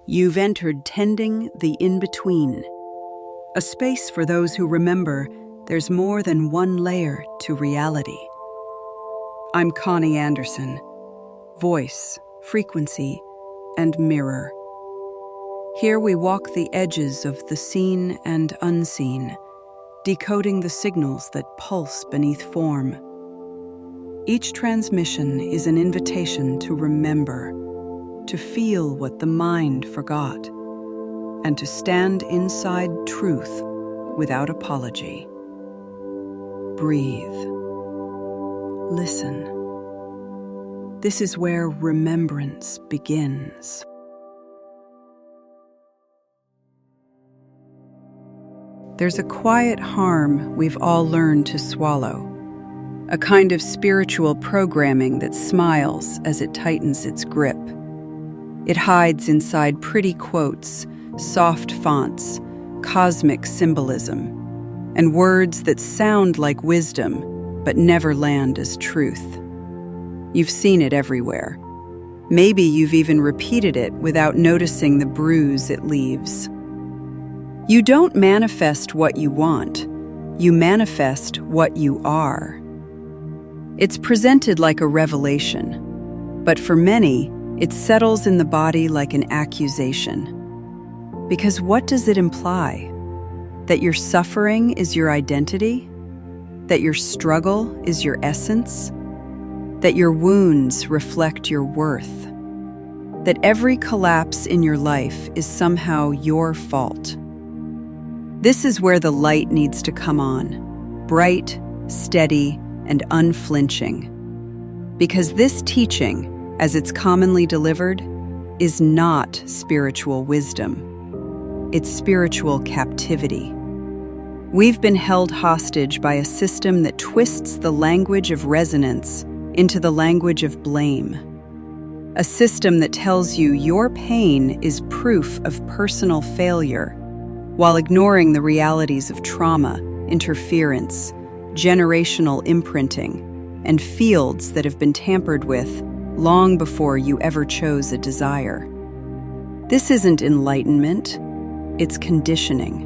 You've entered Tending the In-Between, a space for those who remember there's more than one layer to reality. I'm Connie Anderson, voice, frequency, and mirror. Here we walk the edges of the seen and unseen, decoding the signals that pulse beneath form. Each transmission is an invitation to remember, to feel what the mind forgot, and to stand inside truth without apology. Breathe. Listen. This is where remembrance begins. There's a quiet harm we've all learned to swallow, a kind of spiritual programming that smiles as it tightens its grip. It hides inside pretty quotes, soft fonts, cosmic symbolism, and words that sound like wisdom but never land as truth. You've seen it everywhere. Maybe you've even repeated it without noticing the bruise it leaves. You don't manifest what you want. You manifest what you are. It's presented like a revelation, but for many, it settles in the body like an accusation. Because what does it imply? That your suffering is your identity? That your struggle is your essence? That your wounds reflect your worth? That every collapse in your life is somehow your fault? This is where the light needs to come on, bright, steady, and unflinching. Because this teaching, as it's commonly delivered, is not spiritual wisdom. It's spiritual captivity. We've been held hostage by a system that twists the language of resonance into the language of blame. A system that tells you your pain is proof of personal failure, while ignoring the realities of trauma, interference, generational imprinting, and fields that have been tampered with long before you ever chose a desire. This isn't enlightenment, it's conditioning.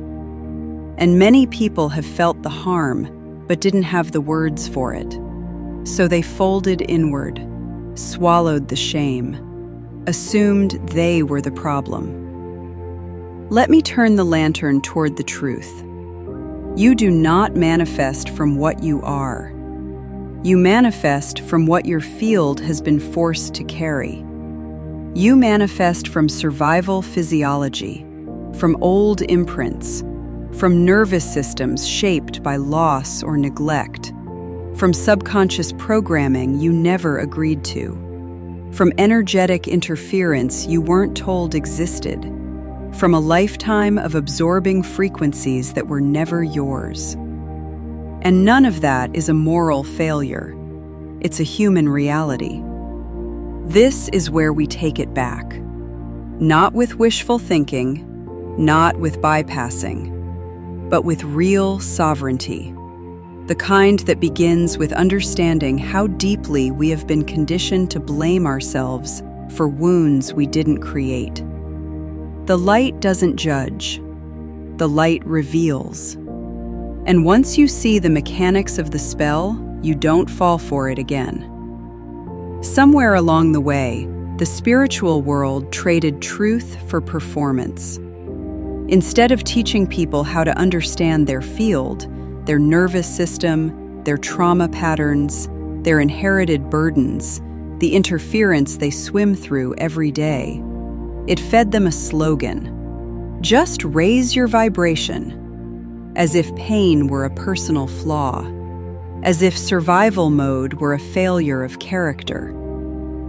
And many people have felt the harm, but didn't have the words for it. So they folded inward, swallowed the shame, assumed they were the problem. Let me turn the lantern toward the truth. You do not manifest from what you are. You manifest from what your field has been forced to carry. You manifest from survival physiology, from old imprints, from nervous systems shaped by loss or neglect, from subconscious programming you never agreed to, from energetic interference you weren't told existed, from a lifetime of absorbing frequencies that were never yours. And none of that is a moral failure. It's a human reality. This is where we take it back. Not with wishful thinking, not with bypassing, but with real sovereignty. The kind that begins with understanding how deeply we have been conditioned to blame ourselves for wounds we didn't create. The light doesn't judge. The light reveals. And once you see the mechanics of the spell, you don't fall for it again. Somewhere along the way, the spiritual world traded truth for performance. Instead of teaching people how to understand their field, their nervous system, their trauma patterns, their inherited burdens, the interference they swim through every day, it fed them a slogan: just raise your vibration. As if pain were a personal flaw, as if survival mode were a failure of character,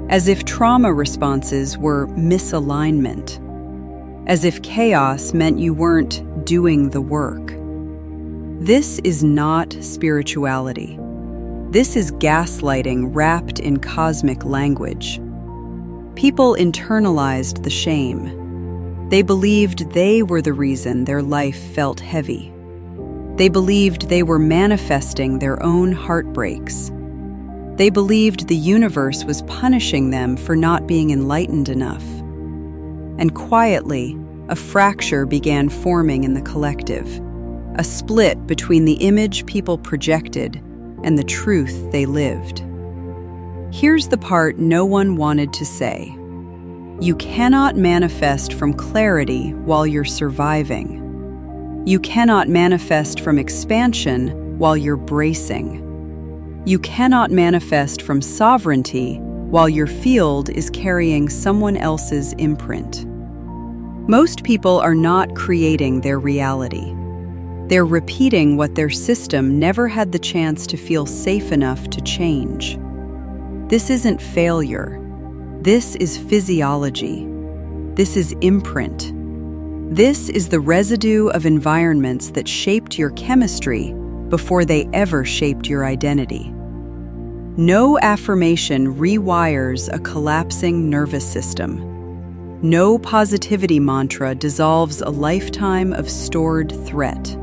as if trauma responses were misalignment, as if chaos meant you weren't doing the work. This is not spirituality. This is gaslighting wrapped in cosmic language. People internalized the shame. They believed they were the reason their life felt heavy. They believed they were manifesting their own heartbreaks. They believed the universe was punishing them for not being enlightened enough. and quietly, a fracture began forming in the collective, a split between the image people projected and the truth they lived. Here's the part no one wanted to say. You cannot manifest from clarity while you're surviving. You cannot manifest from expansion while you're bracing. You cannot manifest from sovereignty while your field is carrying someone else's imprint. Most people are not creating their reality. They're repeating what their system never had the chance to feel safe enough to change. This isn't failure. This is physiology. This is imprint. This is the residue of environments that shaped your chemistry before they ever shaped your identity. No affirmation rewires a collapsing nervous system. No positivity mantra dissolves a lifetime of stored threat.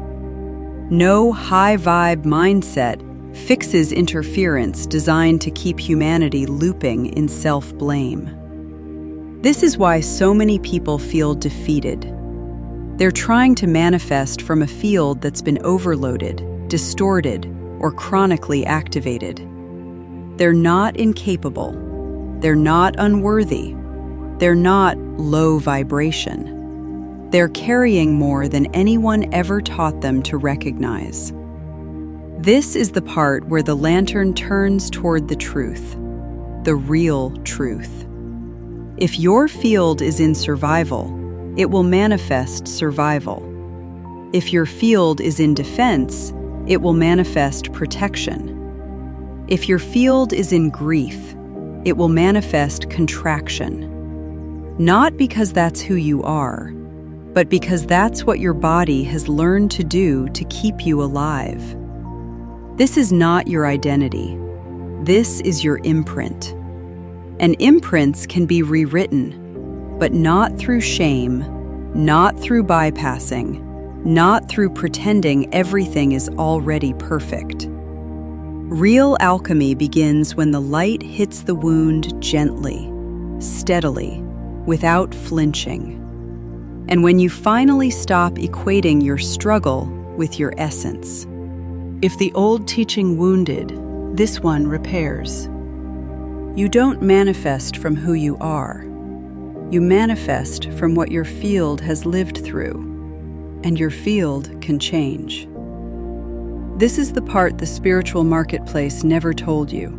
No high-vibe mindset fixes interference designed to keep humanity looping in self-blame. This is why so many people feel defeated. They're trying to manifest from a field that's been overloaded, distorted, or chronically activated. They're not incapable. They're not unworthy. They're not low vibration. They're carrying more than anyone ever taught them to recognize. This is the part where the lantern turns toward the truth, the real truth. If your field is in survival, it will manifest survival. If your field is in defense, it will manifest protection. If your field is in grief, it will manifest contraction. Not because that's who you are, but because that's what your body has learned to do to keep you alive. This is not your identity. This is your imprint. And imprints can be rewritten, but not through shame, not through bypassing, not through pretending everything is already perfect. Real alchemy begins when the light hits the wound gently, steadily, without flinching. And when you finally stop equating your struggle with your essence. If the old teaching wounded, this one repairs. You don't manifest from who you are. You manifest from what your field has lived through, and your field can change. This is the part the spiritual marketplace never told you,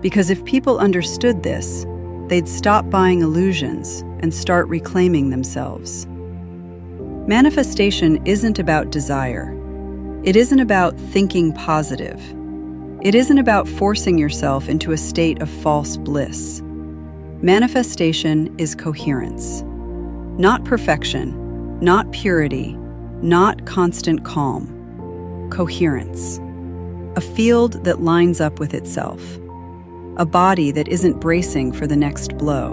because if people understood this, they'd stop buying illusions and start reclaiming themselves. Manifestation isn't about desire. It isn't about thinking positive. It isn't about forcing yourself into a state of false bliss. Manifestation is coherence. Not perfection, not purity, not constant calm. Coherence. A field that lines up with itself. A body that isn't bracing for the next blow.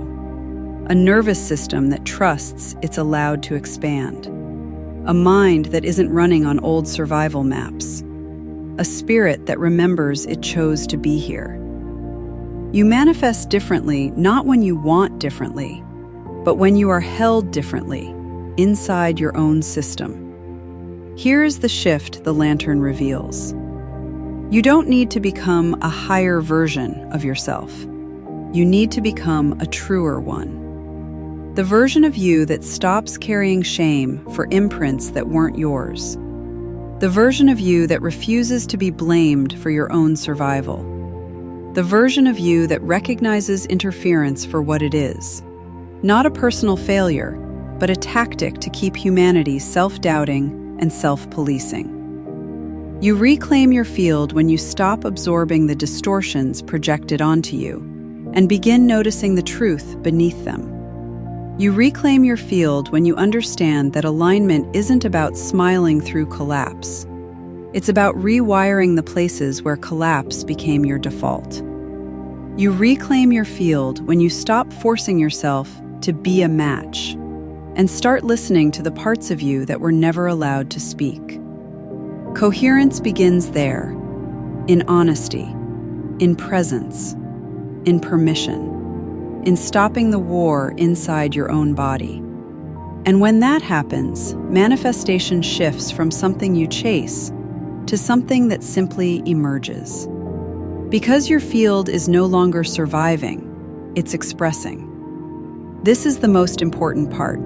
A nervous system that trusts it's allowed to expand. A mind that isn't running on old survival maps. A spirit that remembers it chose to be here. You manifest differently not when you want differently, but when you are held differently, inside your own system. Here is the shift the lantern reveals. You don't need to become a higher version of yourself. You need to become a truer one. The version of you that stops carrying shame for imprints that weren't yours. The version of you that refuses to be blamed for your own survival. The version of you that recognizes interference for what it is. Not a personal failure, but a tactic to keep humanity self-doubting and self-policing. You reclaim your field when you stop absorbing the distortions projected onto you and begin noticing the truth beneath them. You reclaim your field when you understand that alignment isn't about smiling through collapse. It's about rewiring the places where collapse became your default. You reclaim your field when you stop forcing yourself to be a match and start listening to the parts of you that were never allowed to speak. Coherence begins there, in honesty, in presence, in permission, in stopping the war inside your own body. And when that happens, manifestation shifts from something you chase to something that simply emerges. Because your field is no longer surviving, it's expressing. This is the most important part.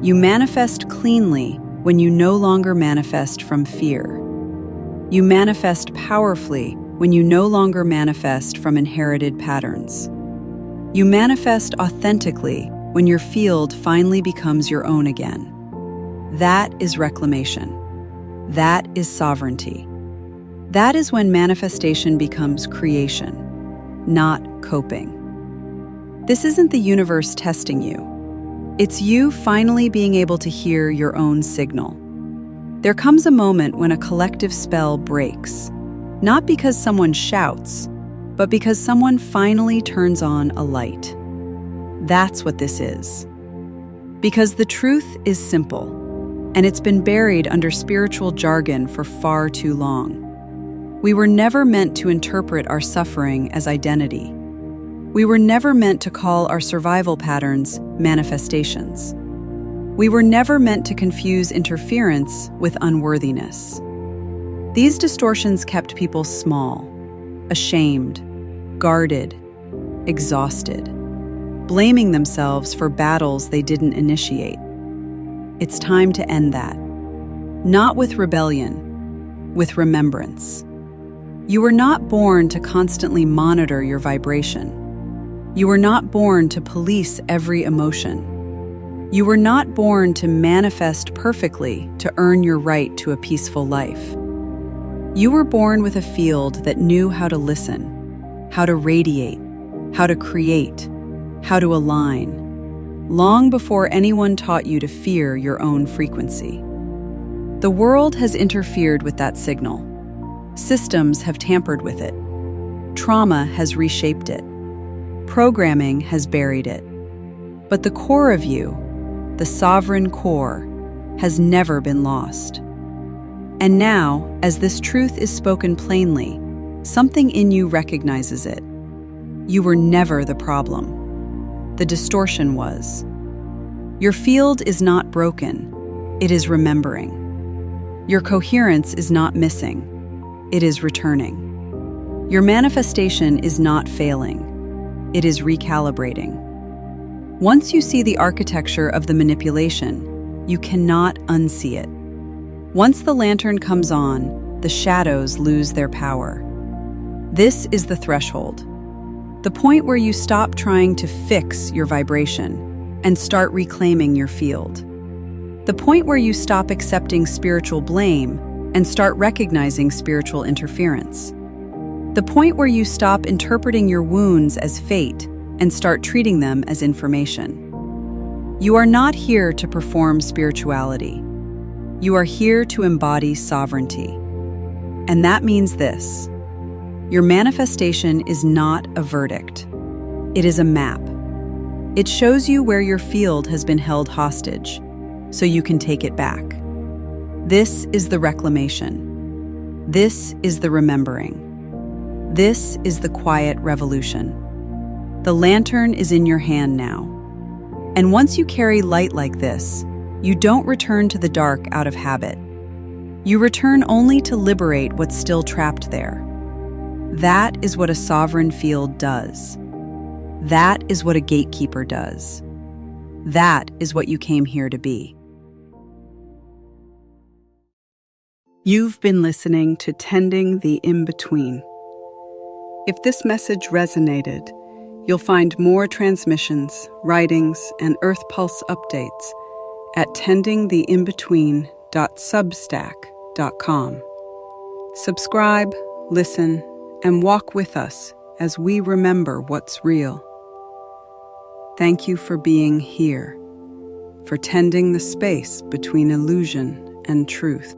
You manifest cleanly when you no longer manifest from fear. You manifest powerfully when you no longer manifest from inherited patterns. You manifest authentically when your field finally becomes your own again. That is reclamation. That is sovereignty. That is when manifestation becomes creation, not coping. This isn't the universe testing you. It's you finally being able to hear your own signal. There comes a moment when a collective spell breaks, not because someone shouts, but because someone finally turns on a light. That's what this is. Because the truth is simple, and it's been buried under spiritual jargon for far too long. We were never meant to interpret our suffering as identity. We were never meant to call our survival patterns manifestations. We were never meant to confuse interference with unworthiness. These distortions kept people small, ashamed, guarded, exhausted, blaming themselves for battles they didn't initiate. It's time to end that. Not with rebellion, with remembrance. You were not born to constantly monitor your vibration. You were not born to police every emotion. You were not born to manifest perfectly to earn your right to a peaceful life. You were born with a field that knew how to listen, how to radiate, how to create, how to align, long before anyone taught you to fear your own frequency. The world has interfered with that signal. Systems have tampered with it. Trauma has reshaped it. Programming has buried it. But the core of you, the sovereign core, has never been lost. And now, as this truth is spoken plainly, something in you recognizes it. You were never the problem. The distortion was. Your field is not broken, it is remembering. Your coherence is not missing, it is returning. Your manifestation is not failing, it is recalibrating. Once you see the architecture of the manipulation, you cannot unsee it. Once the lantern comes on, the shadows lose their power. This is the threshold. The point where you stop trying to fix your vibration and start reclaiming your field. The point where you stop accepting spiritual blame and start recognizing spiritual interference. The point where you stop interpreting your wounds as fate and start treating them as information. You are not here to perform spirituality. You are here to embody sovereignty. And that means this. Your manifestation is not a verdict. It is a map. It shows you where your field has been held hostage, so you can take it back. This is the reclamation. This is the remembering. This is the quiet revolution. The lantern is in your hand now. And once you carry light like this, you don't return to the dark out of habit. You return only to liberate what's still trapped there. That is what a sovereign field does. That is what a gatekeeper does. That is what you came here to be. You've been listening to Tending the In-Between. If this message resonated, you'll find more transmissions, writings, and Earth Pulse updates at tendingtheinbetween.substack.com. Subscribe, listen, and walk with us as we remember what's real. Thank you for being here, for tending the space between illusion and truth.